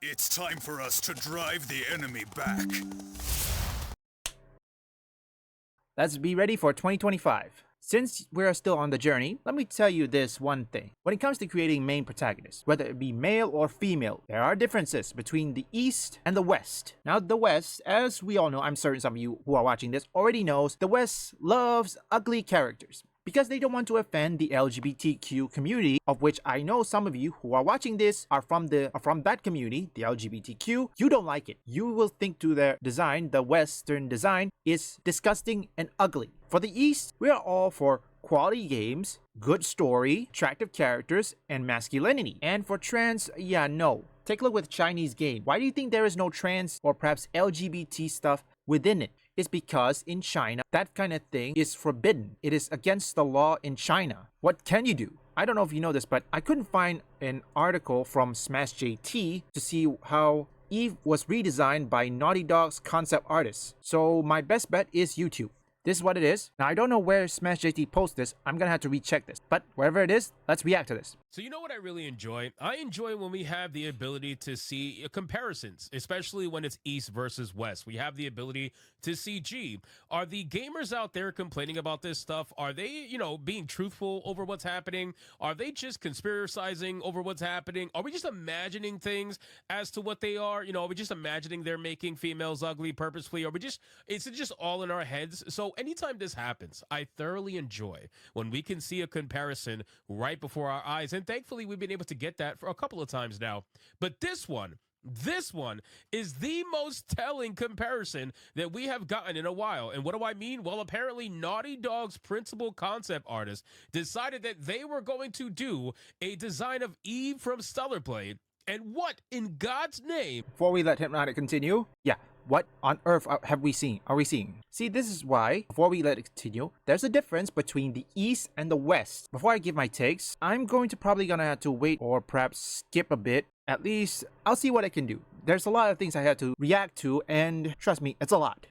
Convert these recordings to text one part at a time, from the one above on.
It's time for us to drive the enemy back. Let's be ready for 2025. Since we're still on the journey, let me tell you this one thing. When it comes to creating main protagonists, whether it be male or female, there are differences between the East and the West. Now, the West, as we all know, I'm certain some of you who are watching this already knows, the West loves ugly characters. Because they don't want to offend the LGBTQ community, of which I know some of you who are watching this are from that community, the LGBTQ. You don't like it. You will think to their design, the Western design, is disgusting and ugly. For the East, we are all for quality games, good story, attractive characters, and masculinity. And for trans, yeah, no. Take a look with Chinese game. Why do you think there is no trans or perhaps LGBT stuff within it? It's because in China, that kind of thing is forbidden. It is against the law in China. What can you do? I don't know if you know this, but I couldn't find an article from Smash JT to see how Eve was redesigned by Naughty Dog's concept artists. So my best bet is YouTube. This is what it is. Now, I don't know where Smash JT posts this. I'm gonna have to recheck this. But wherever it is, let's react to this. So you know what I really enjoy? I enjoy when we have the ability to see comparisons, especially when it's East versus West. We have the ability to see, gee, are the gamers out there complaining about this stuff? Are they, being truthful over what's happening? Are they just conspiracizing over what's happening? Are we just imagining things as to what they are? Are we just imagining they're making females ugly purposefully? Is it just all in our heads? So anytime this happens, I thoroughly enjoy when we can see a comparison right before our eyes. And thankfully, we've been able to get that for a couple of times now. But this one is the most telling comparison that we have gotten in a while. And what do I mean? Well, apparently Naughty Dog's principal concept artist decided that they were going to do a design of Eve from Stellar Blade. And what in God's name? Before we let Hypnotic continue, what on earth are we seeing? See, this is why, before we let it continue, there's a difference between the East and the West. Before I give my takes, I'm probably gonna have to wait or perhaps skip a bit. At least, I'll see what I can do. There's a lot of things I had to react to, and trust me, it's a lot.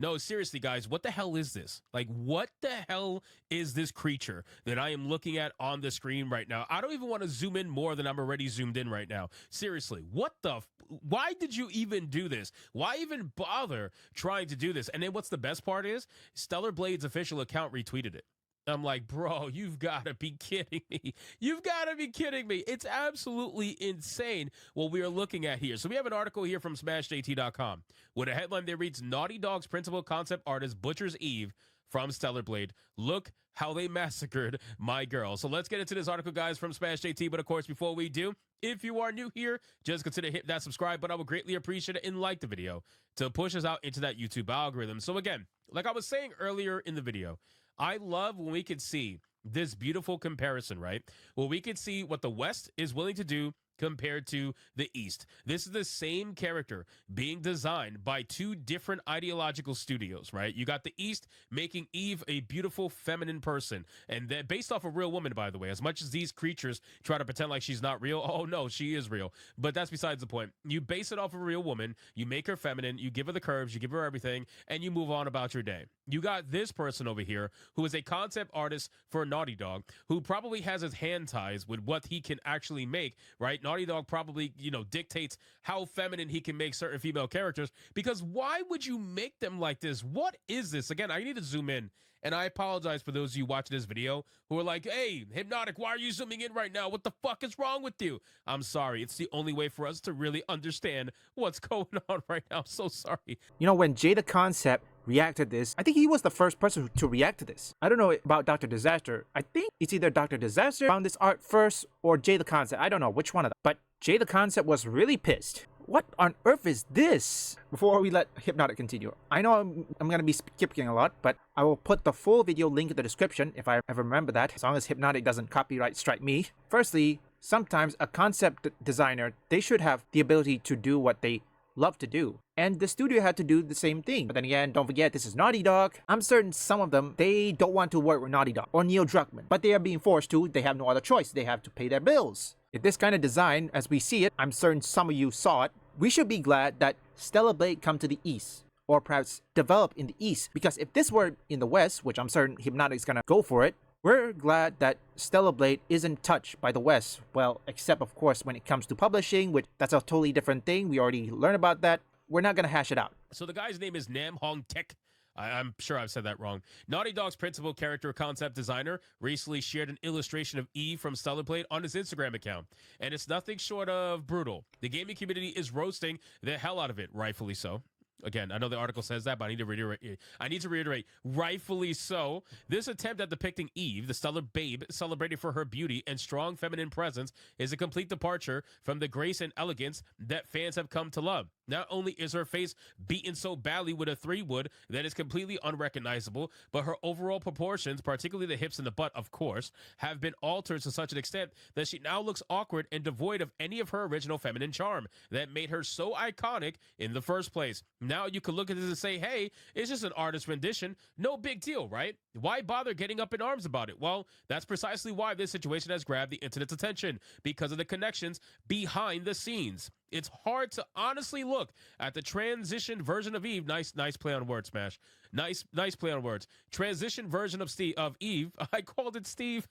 No, seriously, guys, what the hell is this? Like, what the hell is this creature that I am looking at on the screen right now? I don't even want to zoom in more than I'm already zoomed in right now. Seriously, why did you even do this? Why even bother trying to do this? And then what's the best part is, Stellar Blade's official account retweeted it. I'm like, bro, you've got to be kidding me. You've got to be kidding me. It's absolutely insane what we are looking at here. So we have an article here from SmashJT.com with a headline that reads, Naughty Dog's principal concept artist butchers Eve from Stellar Blade. Look how they massacred my girl. So let's get into this article, guys, from SmashJT. But of course, before we do, if you are new here, just consider hit that subscribe button. I would greatly appreciate it and like the video to push us out into that YouTube algorithm. So again, like I was saying earlier in the video, I love when we can see this beautiful comparison, right? Well, we can see what the West is willing to do compared to the East. This is the same character being designed by two different ideological studios, right? You got the East making Eve a beautiful feminine person, and that based off a real woman, by the way. As much as these creatures try to pretend like she's not real, oh no, she is real. But that's besides the point. You base it off of a real woman, you make her feminine, you give her the curves, you give her everything, and you move on about your day. You got this person over here who is a concept artist for Naughty Dog, who probably has his hand ties with what he can actually make, right? Naughty Dog probably, dictates how feminine he can make certain female characters, because why would you make them like this? What is this? Again, I need to zoom in, and I apologize for those of you watching this video who are like, hey, Hypnotic, why are you zooming in right now? What the fuck is wrong with you? I'm sorry. It's the only way for us to really understand what's going on right now. I'm so sorry. When Jay the Concept reacted this, I think he was the first person to react to this. I don't know about Dr. Disaster. I think it's either Dr. Disaster found this art first or Jay the Concept. I don't know which one of them. But Jay the Concept was really pissed. What on earth is this? Before we let Hypnotic continue, I know I'm going to be skipping a lot, but I will put the full video link in the description if I ever remember that, as long as Hypnotic doesn't copyright strike me. Firstly, sometimes a concept designer, they should have the ability to do what they love to do. And the studio had to do the same thing. But then again, don't forget, this is Naughty Dog. I'm certain some of them, they don't want to work with Naughty Dog or Neil Druckmann, but they are being forced to. They have no other choice. They have to pay their bills. If this kind of design, as we see it, I'm certain some of you saw it, we should be glad that Stellar Blade come to the East, or perhaps develop in the East, because if this were in the West, which I'm certain Hypnotic is gonna go for it, We're glad that Stellar Blade isn't touched by the West, well, except of course when it comes to publishing, which that's a totally different thing. We already learned about that. We're not gonna hash it out. So the guy's name is Nam Hong Tek. I'm sure I've said that wrong. Naughty Dog's principal character concept designer recently shared an illustration of Eve from Stellar Blade on his Instagram account, and it's nothing short of brutal. The gaming community is roasting the hell out of it, rightfully so. Again, I know the article says that, but I need to reiterate, rightfully so. This attempt at depicting Eve, the stellar babe, celebrated for her beauty and strong feminine presence, is a complete departure from the grace and elegance that fans have come to love. Not only is her face beaten so badly with a 3-wood that is completely unrecognizable, but her overall proportions, particularly the hips and the butt, of course, have been altered to such an extent that she now looks awkward and devoid of any of her original feminine charm that made her so iconic in the first place. Now you could look at this and say, hey, it's just an artist rendition. No big deal, right? Why bother getting up in arms about it? Well, that's precisely why this situation has grabbed the internet's attention, because of the connections behind the scenes. It's hard to honestly look at the transition version of Eve. Nice play on words, Smash. Nice play on words. Transition version of Eve. I called it Steve.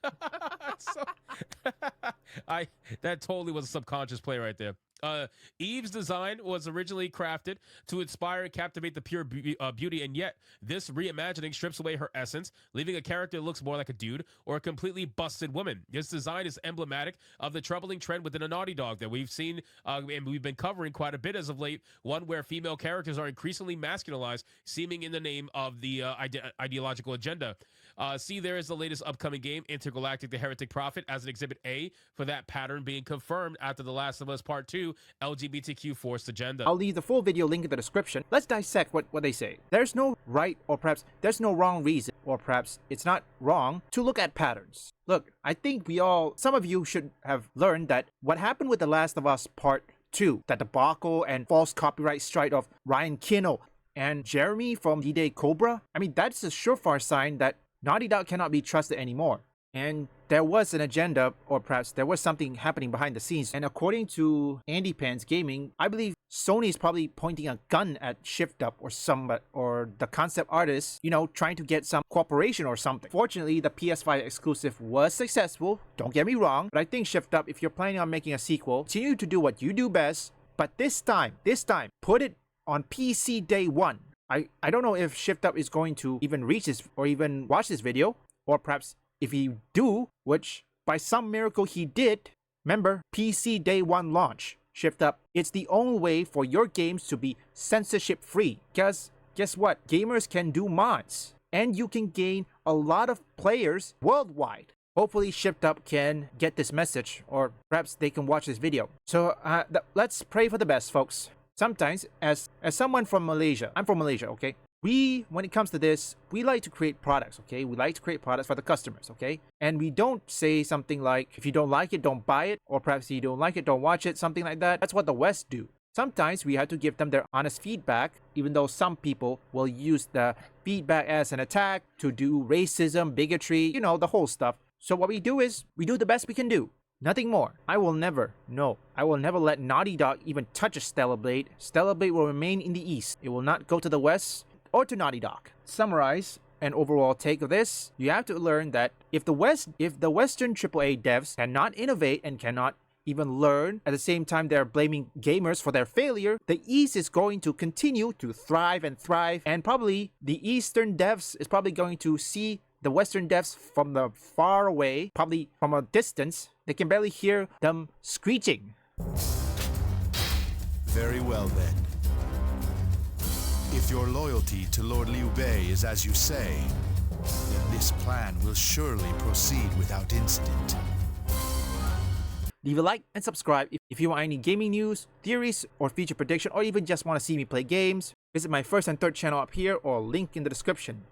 That totally was a subconscious play right there. Eve's design was originally crafted to inspire and captivate the pure beauty, and yet this reimagining strips away her essence, leaving a character that looks more like a dude or a completely busted woman. This design is emblematic of the troubling trend within a Naughty Dog that we've seen and we've been covering quite a bit as of late, one where female characters are increasingly masculinized, seeming in the name of the ideological agenda. See, there is the latest upcoming game, Intergalactic the Heretic Prophet, as an Exhibit A for that pattern being confirmed after The Last of Us Part 2 LGBTQ forced agenda. I'll leave the full video link in the description. Let's dissect what they say. There's no right, or perhaps there's no wrong reason, or perhaps it's not wrong to look at patterns. Look, I think some of you should have learned that what happened with The Last of Us Part 2, that debacle and false copyright strike of Ryan Kino and Jeremy from D-Day Cobra, I mean, that's a surefire sign that Naughty Dog cannot be trusted anymore. And there was an agenda, or perhaps there was something happening behind the scenes. And according to Andy Pans Gaming, I believe Sony is probably pointing a gun at Shift Up or the concept artist, trying to get some cooperation or something. Fortunately, the PS5 exclusive was successful. Don't get me wrong, but I think Shift Up, if you're planning on making a sequel, continue to do what you do best. But this time, put it on PC day one. I don't know if Shift Up is going to even reach this or even watch this video, or perhaps if he do, which by some miracle he did, remember, PC day one launch, Shift Up, it's the only way for your games to be censorship free. Because guess what? Gamers can do mods, and you can gain a lot of players worldwide. Hopefully Shift Up can get this message, or perhaps they can watch this video. So let's pray for the best, folks. Sometimes, as someone from Malaysia, I'm from Malaysia, okay? When it comes to this, we like to create products, okay? We like to create products for the customers, okay? And we don't say something like, if you don't like it, don't buy it, or perhaps if you don't like it, don't watch it, something like that. That's what the West do. Sometimes we have to give them their honest feedback, even though some people will use the feedback as an attack to do racism, bigotry, the whole stuff. So what we do is, we do the best we can do. Nothing more. I will never let Naughty Dog even touch a Stellar Blade. Stellar Blade will remain in the East. It will not go to the West or to Naughty Dog. Summarize an overall take of this, you have to learn that if the Western AAA devs cannot innovate and cannot even learn, at the same time they're blaming gamers for their failure, the East is going to continue to thrive, and probably the Eastern devs is probably going to see the Western devs from the far away, probably from a distance. They can barely hear them screeching. Very well then. If your loyalty to Lord Liu Bei is as you say, then this plan will surely proceed without incident. Leave a like and subscribe if you want any gaming news, theories, or future prediction, or even just want to see me play games. Visit my first and third channel up here or link in the description.